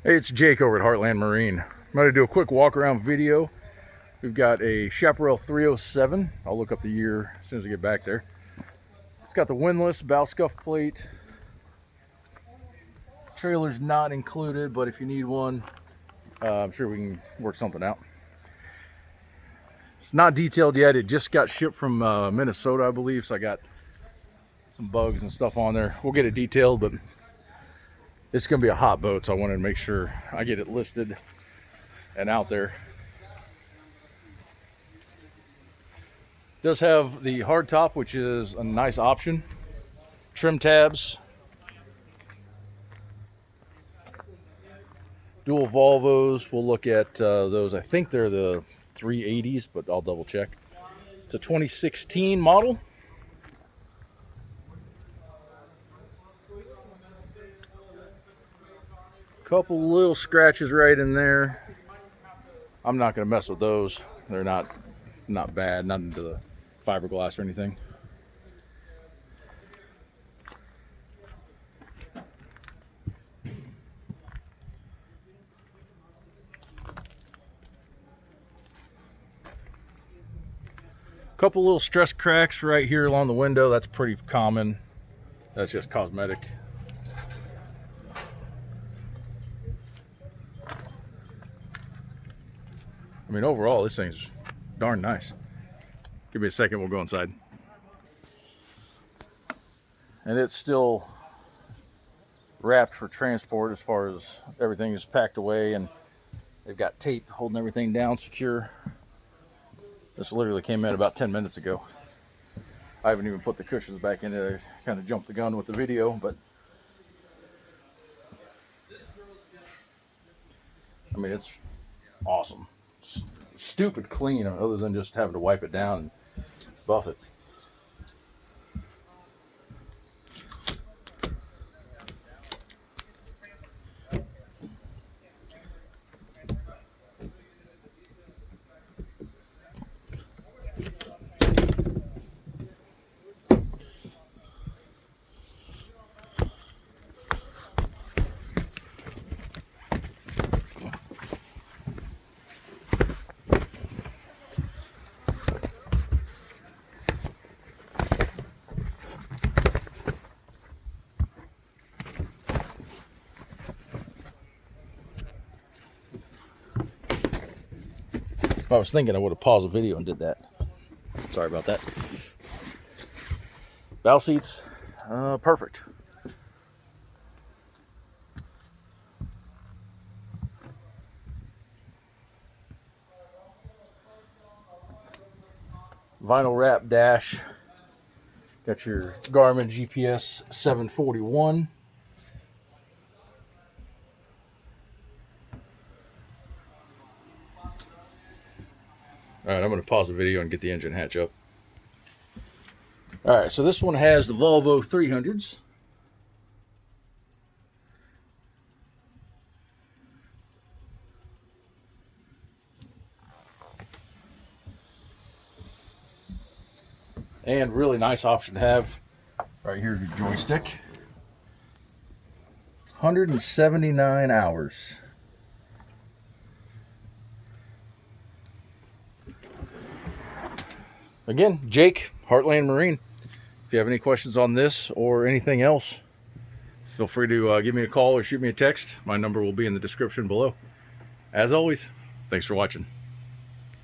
Hey, it's Jake over at Heartland Marine. I'm going to do a quick walk around video. We've got a Chaparral 307. I'll look up the year as soon as I get back there. It's got the windlass, bow scuff plate. Trailer's not included, but if you need one, I'm sure we can work something out. It's not detailed yet. It just got shipped from Minnesota, I believe, so I got some bugs and stuff on there. We'll get it detailed, but it's going to be a hot boat, so I wanted to make sure I get it listed and out there. It does have the hard top, which is a nice option. Trim tabs. Dual Volvos. We'll look at those. I think they're the 380s, but I'll double check. It's a 2016 model. Couple little scratches right in there. I'm not going to mess with those. They're not bad, not into the fiberglass or anything. Couple little stress cracks right here along the window. That's pretty common. That's just cosmetic. I mean, overall, this thing's darn nice. Give me a second, we'll go inside. And it's still wrapped for transport as far as everything is packed away, and they've got tape holding everything down secure. This literally came in about 10 minutes ago. I haven't even put the cushions back in it. I kind of jumped the gun with the video, but I mean, it's awesome. Stupid clean, other than just having to wipe it down and buff it. If I was thinking, I would have paused the video and did that. Sorry about that. Bow seats, perfect. Vinyl wrap dash. Got your Garmin GPS 741. All right, I'm going to pause the video and get the engine hatch up. All right, so this one has the Volvo 300s. And really nice option to have. Right here's your joystick. 179 hours. Again, Jake, Heartland Marine. If you have any questions on this or anything else, feel free to give me a call or shoot me a text. My number will be in the description below. As always, thanks for watching.